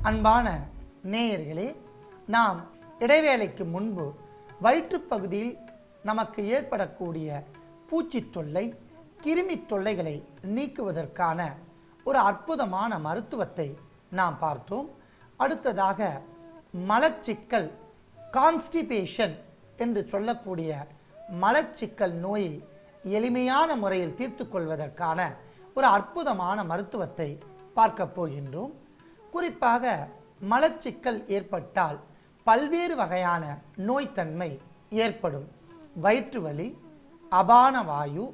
அன்பான நேயர்களே, நாம் இடைவேளைக்கு முன்பு வயிற்றுப்பகுதியில் நமக்கு ஏற்படக்கூடிய பூச்சி தொல்லை, கிருமி தொல்லைகளை நீக்குவதற்கான ஒரு அற்புதமான மருத்துவத்தை நாம் பார்த்தோம். அடுத்ததாக மலச்சிக்கல், கான்ஸ்டிபேஷன் என்று சொல்லக்கூடிய மலச்சிக்கல் நோயை எளிமையான முறையில் தீர்த்து கொள்வதற்கான ஒரு அற்புதமான மருத்துவத்தை பார்க்க போகின்றோம். குறிப்பாக மலச்சிக்கல் ஏற்பட்டால் பல்வேறு வகையான நோய்த்தன்மை ஏற்படும். வயிற்று வலி, அபான வாயு,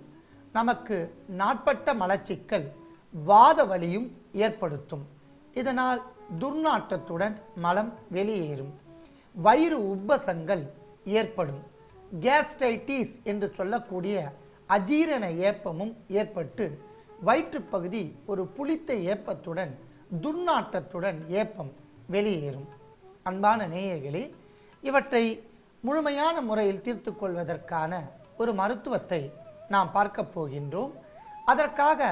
நமக்கு நாட்பட்ட மலச்சிக்கல் வாத வலியும் ஏற்படுத்தும். இதனால் துர்நாற்றத்துடன் மலம் வெளியேறும். வயிறு உப்பசங்கள் ஏற்படும். கேஸ்ட்ரைட்டிஸ் என்று சொல்லக்கூடிய அஜீரண ஏப்பமும் ஏற்பட்டு வயிற்றுப்பகுதி ஒரு புளித்த ஏப்பத்துடன் துர்நாற்றத்துடன் ஏப்பம் வெளியேறும். அன்பான நேயர்களே, இவற்றை முழுமையான முறையில் தீர்த்து கொள்வதற்கான ஒரு மருத்துவத்தை நாம் பார்க்க போகின்றோம். அதற்காக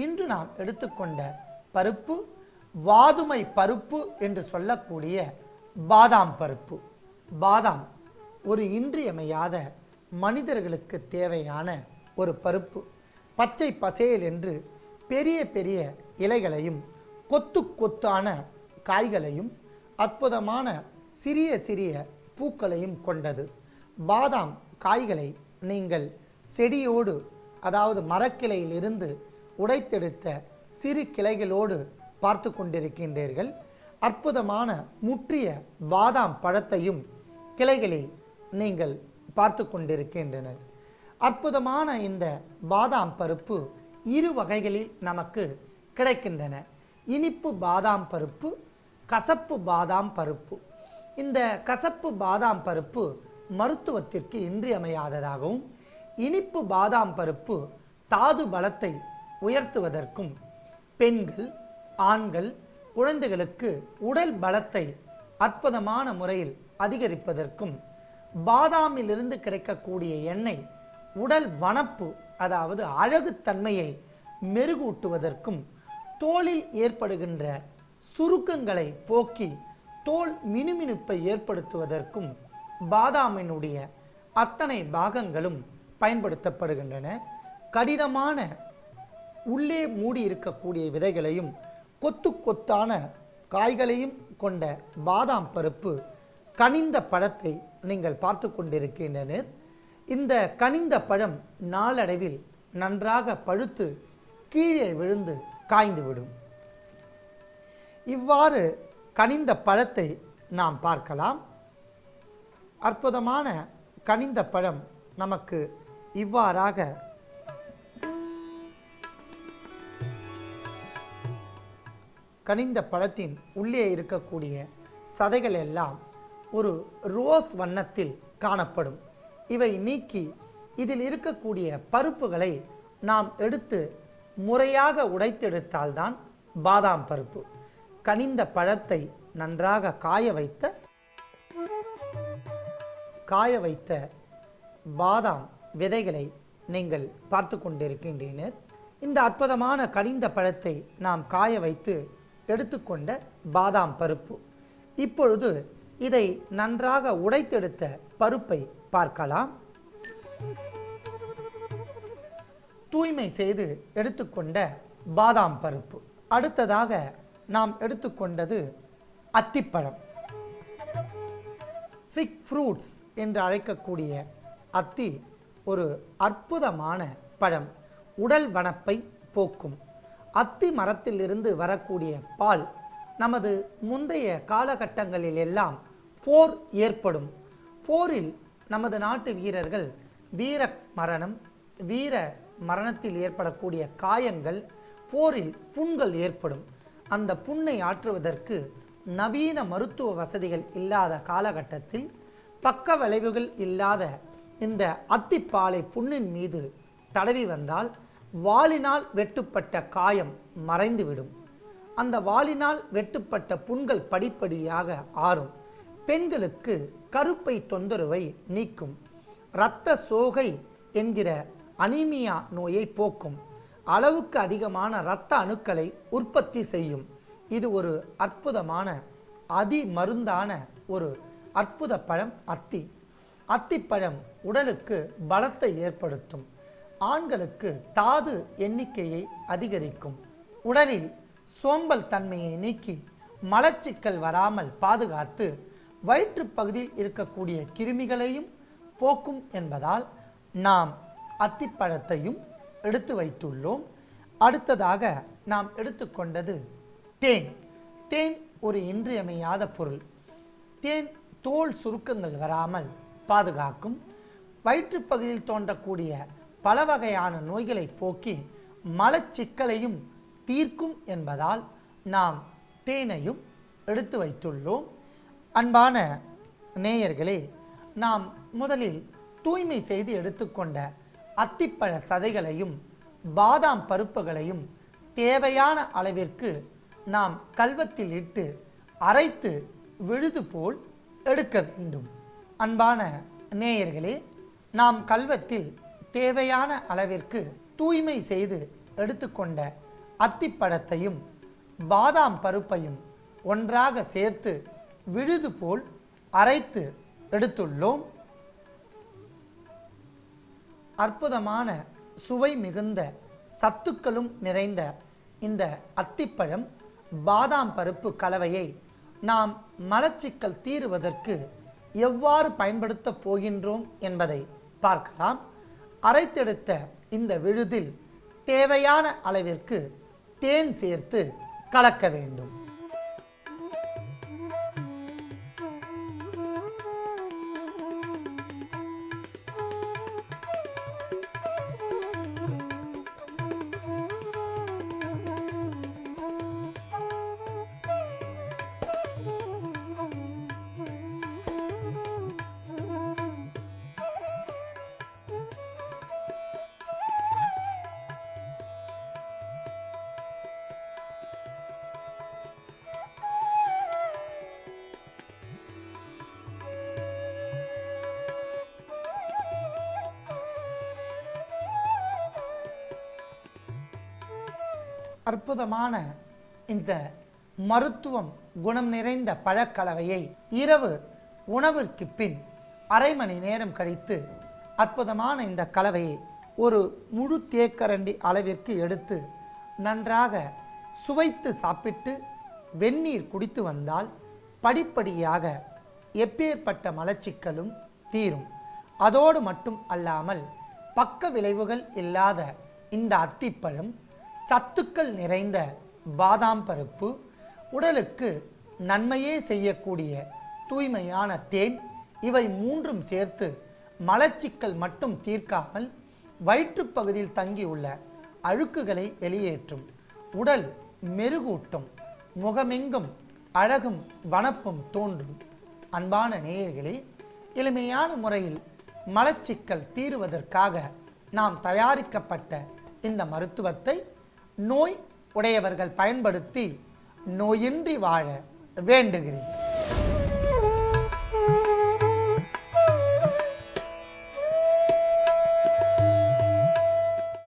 இன்று நாம் எடுத்துக்கொண்ட பருப்பு வாதுமை பருப்பு என்று சொல்லக்கூடிய பாதாம் பருப்பு. பாதாம் ஒரு இன்றியமையாத மனிதர்களுக்கு தேவையான ஒரு பருப்பு. பச்சை பசேல் என்று பெரிய பெரிய இலைகளையும் கொத்து கொத்தான காய்களையும் அற்புதமான சிறிய சிறிய பூக்களையும் கொண்டது. பாதாம் காய்களை நீங்கள் செடியோடு, அதாவது மரக்கிளையிலிருந்து உடைத்தெடுத்த சிறு கிளைகளோடு பார்த்து கொண்டிருக்கின்றீர்கள். அற்புதமான முற்றிய பாதாம் பழத்தையும் கிளைகளில் நீங்கள் பார்த்து கொண்டிருக்கின்றனர். அற்புதமான இந்த பாதாம் பருப்பு இரு வகைகளில் நமக்கு கிடைக்கின்றன. இனிப்பு பாதாம் பருப்பு, கசப்பு பாதாம் பருப்பு. இந்த கசப்பு பாதாம் பருப்பு மருத்துவத்திற்கு இன்றியமையாததாகவும், இனிப்பு பாதாம் பருப்பு தாது பலத்தை உயர்த்துவதற்கும், பெண்கள், ஆண்கள், குழந்தைகளுக்கு உடல் பலத்தை அற்புதமான முறையில் அதிகரிப்பதற்கும், பாதாமிலிருந்து கிடைக்கக்கூடிய எண்ணெய் உடல் வனப்பு, அதாவது அழகுத்தன்மையை மெருகூட்டுவதற்கும், தோலில் ஏற்படுகின்ற சுருக்கங்களை போக்கி தோல் மினுமினுப்பை ஏற்படுத்துவதற்கும் பாதாமினுடைய அத்தனை பாகங்களும் பயன்படுத்தப்படுகின்றன. கடினமான உள்ளே மூடி இருக்கக்கூடிய விதைகளையும் கொத்து கொத்தான காய்களையும் கொண்ட பாதாம் பருப்பு கனிந்த பழத்தை நீங்கள் பார்த்து கொண்டிருக்கின்றனர். இந்த கனிந்த பழம் நாளடைவில் நன்றாக பழுத்து கீழே விழுந்து காய்ந்துவிடும். இவ்வாறு கனிந்த பழத்தை நாம் பார்க்கலாம். அற்புதமான கனிந்த பழம் நமக்கு இவ்வாறாக கனிந்த பழத்தின் உள்ளே இருக்கக்கூடிய சதைகள் எல்லாம் ஒரு ரோஸ் வண்ணத்தில் காணப்படும். இவை நீக்கி இதில் இருக்கக்கூடிய பருப்புகளை நாம் எடுத்து முறையாக உடைத்தெடுத்தால்தான் பாதாம் பருப்பு. கனிந்த பழத்தை நன்றாக காய வைத்த பாதாம் விதைகளை நீங்கள் பார்த்து கொண்டிருக்கின்றனர். இந்த அற்புதமான கனிந்த பழத்தை நாம் காய வைத்து எடுத்துக்கொண்ட பாதாம் பருப்பு. இப்பொழுது இதை நன்றாக உடைத்தெடுத்த பருப்பை பார்க்கலாம். தூய்மை செய்து எடுத்துக்கொண்ட பாதாம் பருப்பு. அடுத்ததாக நாம் எடுத்துக்கொண்டது அத்திப்பழம். ஃபிக் ஃப்ரூட்ஸ் என்று அழைக்கக்கூடிய அத்தி ஒரு அற்புதமான பழம். உடல் வனப்பை போக்கும். அத்தி மரத்திலிருந்து வரக்கூடிய பால் நமது முந்தைய காலகட்டங்களில் எல்லாம் போர் ஏற்படும். போரில் நமது நாட்டு வீரர்கள் வீர மரணத்தில் ஏற்படக்கூடிய காயங்கள், போரில் புண்கள் ஏற்படும். அந்த புண்ணை ஆற்றுவதற்கு நவீன மருத்துவ வசதிகள் இல்லாத காலகட்டத்தில் பக்க விளைவுகள் இல்லாத இந்த அத்திப்பாலை புண்ணின் மீது தடவி வந்தால் வாளினால் வெட்டுப்பட்ட காயம் மறைந்துவிடும். அந்த வாளினால் வெட்டுப்பட்ட புண்கள் படிப்படியாக ஆறும். பெண்களுக்கு கருப்பை தொந்தரவை நீக்கும். இரத்த சோகை என்கிற அனீமியா நோயை போக்கும். அளவுக்கு அதிகமான இரத்த அணுக்களை உற்பத்தி செய்யும். இது ஒரு அற்புதமான மருந்தான ஒரு அற்புத பழம் அத்தி. அத்திப்பழம் உடலுக்கு பலத்தை ஏற்படுத்தும். ஆண்களுக்கு தாது எண்ணிக்கையை அதிகரிக்கும். உடலில் சோம்பல் தன்மையை நீக்கி மலச்சிக்கல் வராமல் பாதுகாத்து வயிற்று பகுதியில் இருக்கக்கூடிய கிருமிகளையும் போக்கும் என்பதால் நாம் அத்திப்பழத்தையும் எடுத்து வைத்துள்ளோம். அடுத்ததாக நாம் எடுத்துக்கொண்டது தேன். தேன் ஒரு இன்றியமையாத பொருள். தேன் தோல் சுருக்கங்கள் வராமல் பாதுகாக்கும். வயிற்றுப்பகுதியில் தோன்றக்கூடிய பல வகையான நோய்களை போக்கி மலச்சிக்கலையும் தீர்க்கும் என்பதால் நாம் தேனையும் எடுத்து வைத்துள்ளோம். அன்பான நேயர்களே, நாம் முதலில் தூய்மை செய்து எடுத்துக்கொண்ட அத்திப்பழ சதைகளையும் பாதாம் பருப்புகளையும் தேவையான அளவிற்கு நாம் கல்வத்தில் இட்டு அரைத்து விழுது போல் எடுக்க வேண்டும். அன்பான நேயர்களே, நாம் கல்வத்தில் தேவையான அளவிற்கு தூய்மை செய்து எடுத்துக்கொண்ட அத்திப்பழத்தையும் பாதாம் பருப்பையும் ஒன்றாக சேர்த்து விழுது போல் அரைத்து எடுத்துள்ளோம். அற்புதமான சுவை மிகுந்த சத்துக்களும் நிறைந்த இந்த அத்திப்பழம் பாதாம் பருப்பு கலவையை நாம் மலச்சிக்கல் தீருவதற்கு எவ்வாறு பயன்படுத்தப் போகின்றோம் என்பதை பார்க்கலாம். அரைத்தெடுத்த இந்த விழுதில் தேவையான அளவிற்கு தேன் சேர்த்து கலக்க வேண்டும். அற்புதமான இந்த மருத்துவம் குணம் நிறைந்த பழக்கலவையை இரவு உணவிற்கு பின் அரை மணி நேரம் கழித்து அற்புதமான இந்த கலவையை ஒரு முழு தேக்கரண்டி அளவிற்கு எடுத்து நன்றாக சுவைத்து சாப்பிட்டு வெந்நீர் குடித்து வந்தால் படிப்படியாக எப்பேற்பட்ட மலச்சிக்கலும் தீரும். அதோடு மட்டும் அல்லாமல் பக்க விளைவுகள் இல்லாத இந்த அத்திப்பழம், சத்துக்கள் நிறைந்த பாதாம் பருப்பு, உடலுக்கு நன்மையே செய்யக்கூடிய தூய்மையான தேன், இவை மூன்றும் சேர்த்து மலச்சிக்கல் மட்டும் தீர்க்காமல் வயிற்றுப்பகுதியில் தங்கியுள்ள அழுக்குகளை வெளியேற்றும். உடல் மெருகூட்டும். முகமெங்கும் அழகும் வனப்பும் தோன்றும். அன்பான நேயர்களே, எளிமையான முறையில் மலச்சிக்கல் தீருவதற்காக நாம் தயாரிக்கப்பட்ட இந்த மருத்துவத்தை நோய் உடையவர்கள் பயன்படுத்தி நோயின்றி வாழ வேண்டுகிறேன்.